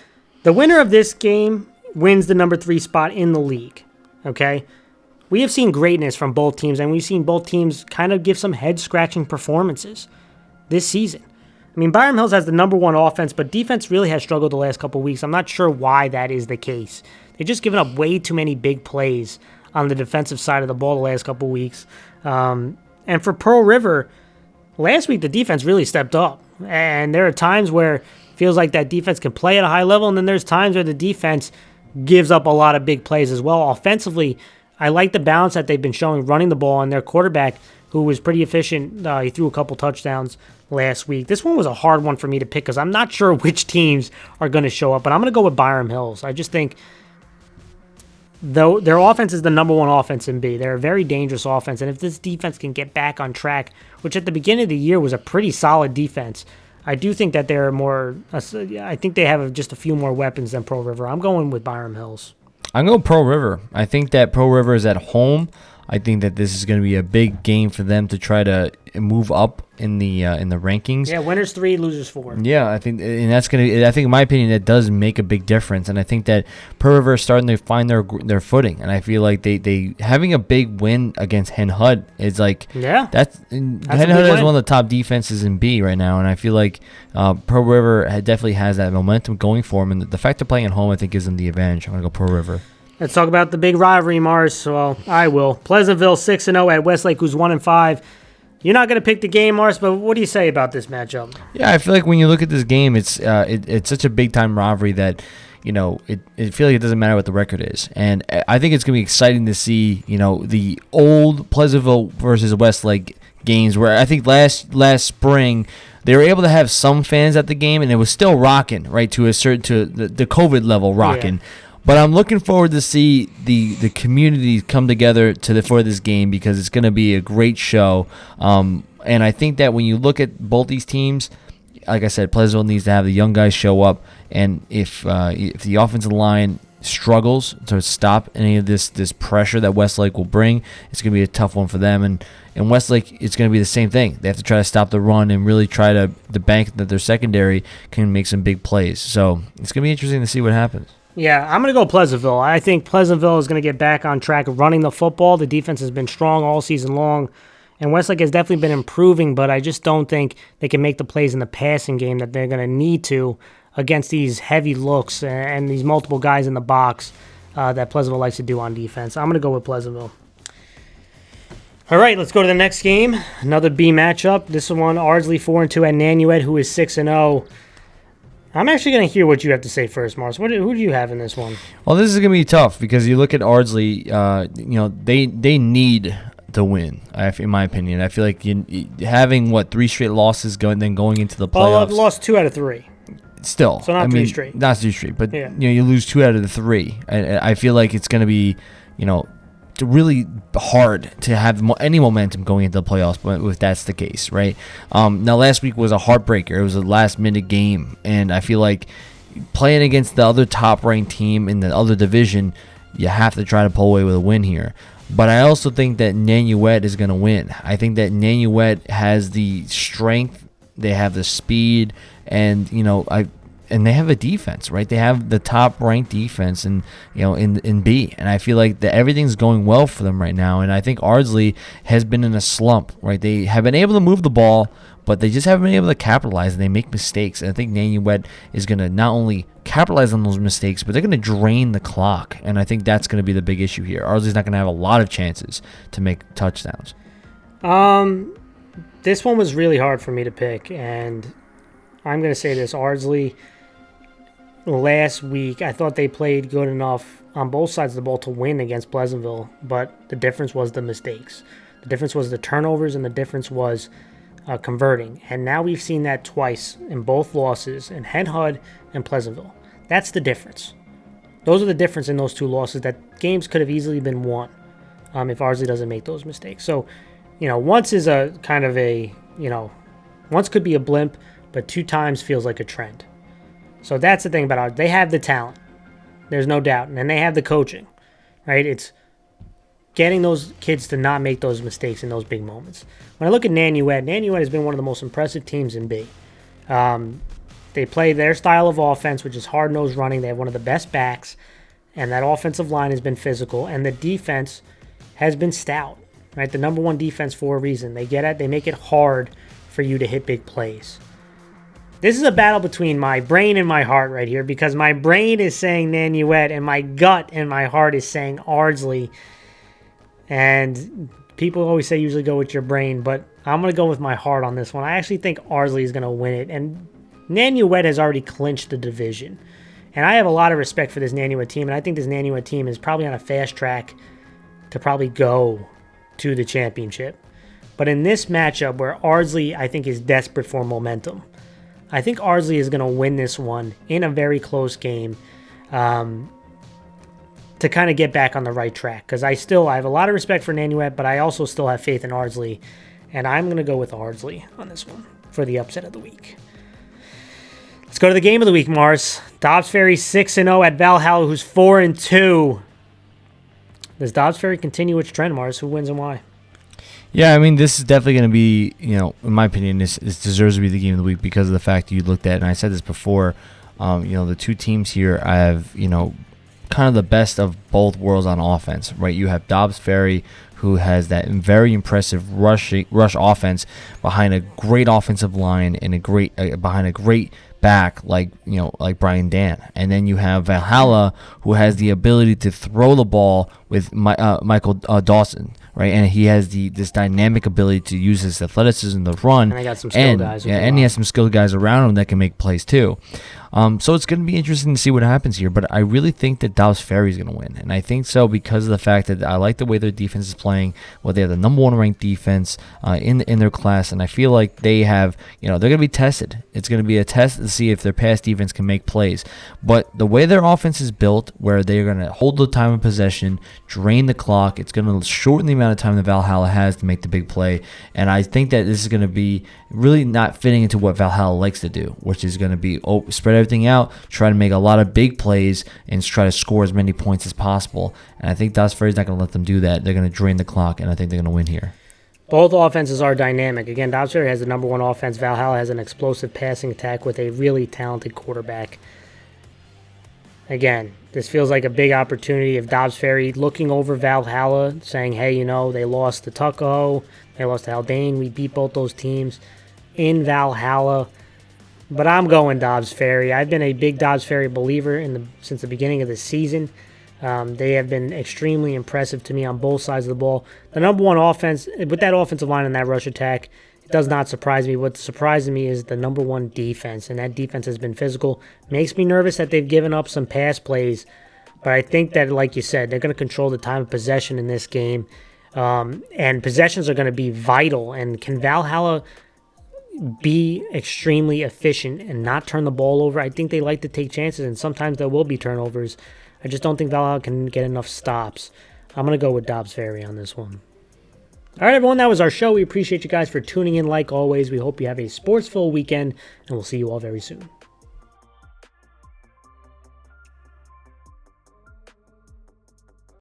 the winner of this game wins the number 3 spot in the league. Okay? We have seen greatness from both teams, and we've seen both teams kind of give some head-scratching performances this season. Byram Hills has the number 1 offense, but defense really has struggled the last couple of weeks. I'm not sure why that is the case. They've just given up way too many big plays on the defensive side of the ball the last couple of weeks. And for Pearl River, last week the defense really stepped up. And there are times where it feels like that defense can play at a high level, and then there's times where the defense gives up a lot of big plays as well. Offensively, I like the balance that they've been showing running the ball, and their quarterback, who was pretty efficient, he threw a couple touchdowns last week. This one was a hard one for me to pick because I'm not sure which teams are going to show up, but I'm going to go with Byram Hills. I just think though their offense is the number 1 offense in B. They're a very dangerous offense, and if this defense can get back on track, which at the beginning of the year was a pretty solid defense, I do think that they're more. I think they have just a few more weapons than Pro River. I'm going with Byram Hills. I'm going Pro River. I think that Pro River is at home. I think that this is going to be a big game for them to try to move up in the rankings. Yeah, winners 3, losers 4. Yeah, I think, and that's going to. I think, in my opinion, that does make a big difference. And I think that Pearl River is starting to find their footing. And I feel like they having a big win against Hen Hud is like that's Hen Hud is one of the top defenses in B right now. And I feel like Pearl River definitely has that momentum going for them. And the fact they're playing at home, I think, gives them the advantage. I'm going to go Pearl River. Let's talk about the big rivalry, Mars. Well, I will. Pleasantville 6-0 at Westlake, who's 1-5. You're not going to pick the game, Mars, but what do you say about this matchup? Yeah, I feel like when you look at this game, it's such a big-time rivalry that, it feel like it doesn't matter what the record is. And I think it's going to be exciting to see, the old Pleasantville versus Westlake games where I think last spring they were able to have some fans at the game, and it was still rocking, right, to the COVID level rocking. Yeah. But I'm looking forward to see the community come together for this game because it's going to be a great show. And I think that when you look at both these teams, like I said, Pleasantville needs to have the young guys show up. And if the offensive line struggles to stop any of this pressure that Westlake will bring, it's going to be a tough one for them. And Westlake, it's going to be the same thing. They have to try to stop the run and really try to bank that their secondary can make some big plays. So it's going to be interesting to see what happens. Yeah, I'm going to go Pleasantville. I think Pleasantville is going to get back on track of running the football. The defense has been strong all season long, and Westlake has definitely been improving, but I just don't think they can make the plays in the passing game that they're going to need to against these heavy looks and these multiple guys in the box that Pleasantville likes to do on defense. I'm going to go with Pleasantville. All right, let's go to the next game. Another B matchup. This one, Ardsley 4-2 at Nanuet, who is 6-0. I'm actually going to hear what you have to say first, Mars. Who do you have in this one? Well, this is going to be tough because you look at Ardsley. They need to win. In my opinion, I feel like having 3 straight losses going into the playoffs. Well, I've lost 2 out of 3. Still, so not 3 straight. Not 3 straight, but yeah. You lose 2 out of the 3. I feel like it's going to be, really hard to have any momentum going into the playoffs, but if that's the case, right? Now, last week was a heartbreaker. It was a last-minute game, and I feel like playing against the other top-ranked team in the other division, you have to try to pull away with a win here. But I also think that Nanuet is going to win. I think that Nanuet has the strength, they have the speed, and and they have a defense, right? They have the top-ranked defense in B, and I feel like that everything's going well for them right now. And I think Ardsley has been in a slump, right? They have been able to move the ball, but they just haven't been able to capitalize, and they make mistakes. And I think Nanuet is going to not only capitalize on those mistakes, but they're going to drain the clock, and I think that's going to be the big issue here. Ardsley's not going to have a lot of chances to make touchdowns. This one was really hard for me to pick, and I'm going to say this. Ardsley, last week, I thought they played good enough on both sides of the ball to win against Pleasantville, but the difference was the mistakes. The difference was the turnovers, and the difference was converting. And now we've seen that twice in both losses, in Hen Hud and Pleasantville. That's the difference. Those are the difference in those two losses, that games could have easily been won if Ardsley doesn't make those mistakes. So, once is a kind of a, once could be a blimp, but 2 times feels like a trend. So that's the thing about Ardsley. They have the talent. There's no doubt. And they have the coaching, right? It's getting those kids to not make those mistakes in those big moments. When I look at Nanuet has been one of the most impressive teams in B. They play their style of offense, which is hard-nosed running. They have one of the best backs, and that offensive line has been physical, and the defense has been stout, right? The number one defense for a reason. They make it hard for you to hit big plays. This is a battle between my brain and my heart right here, because my brain is saying Nanuet and my gut and my heart is saying Ardsley. And people always say usually go with your brain, but I'm going to go with my heart on this one. I actually think Ardsley is going to win it, and Nanuet has already clinched the division. And I have a lot of respect for this Nanuet team, and I think this Nanuet team is probably on a fast track to probably go to the championship. But in this matchup where Ardsley, I think, is desperate for momentum, I think Ardsley is going to win this one in a very close game to kind of get back on the right track. Because I have a lot of respect for Nanuet, but I also still have faith in Ardsley. And I'm going to go with Ardsley on this one for the upset of the week. Let's go to the game of the week, Mars. Dobbs Ferry 6-0 at Valhalla, who's 4-2. Does Dobbs Ferry continue its trend, Mars? Who wins and why? Yeah, I mean, this is definitely going to be, in my opinion, this deserves to be the game of the week because of the fact you looked at, and I said this before, the two teams here have, kind of the best of both worlds on offense, right? You have Dobbs Ferry, who has that very impressive rush offense behind a great offensive line and behind a great back like Brian Dan, and then you have Valhalla, who has the ability to throw the ball with Michael Dawson, right? And he has this dynamic ability to use his athleticism to run. And they got some skilled guys. Yeah, and he has some skilled guys around him that can make plays too. So it's going to be interesting to see what happens here, but I really think that Dobbs Ferry is going to win, and I think so because of the fact that I like the way their defense is playing. Well, they have the number 1 ranked defense in their class, and I feel like they have, they're going to be tested. It's going to be a test to see if their pass defense can make plays. But the way their offense is built, where they're going to hold the time of possession, drain the clock, it's going to shorten the amount of time that Valhalla has to make the big play, and I think that this is going to be really not fitting into what Valhalla likes to do, which is going to be spread everything out, try to make a lot of big plays, and try to score as many points as possible. And I think Dobbs Ferry's not going to let them do that. They're going to drain the clock, and I think they're going to win here. Both offenses are dynamic. Again, Dobbs Ferry has the number 1 offense. Valhalla has an explosive passing attack with a really talented quarterback. Again, this feels like a big opportunity of Dobbs Ferry looking over Valhalla, saying, hey, they lost to Tuckahoe, they lost to Haldane, we beat both those teams in Valhalla. But I'm going Dobbs Ferry. I've been a big Dobbs Ferry believer since the beginning of the season. They have been extremely impressive to me on both sides of the ball. The number 1 offense, with that offensive line and that rush attack, it does not surprise me. What surprises me is the number 1 defense, and that defense has been physical. Makes me nervous that they've given up some pass plays, but I think that, like you said, they're going to control the time of possession in this game, and possessions are going to be vital. And can Valhalla be extremely efficient and not turn the ball over? I think they like to take chances, and sometimes there will be turnovers. I just don't think Valhalla can get enough stops. I'm going to go with Dobbs Ferry on this one. All right, everyone, that was our show. We appreciate you guys for tuning in like always. We hope you have a sports-filled weekend, and we'll see you all very soon.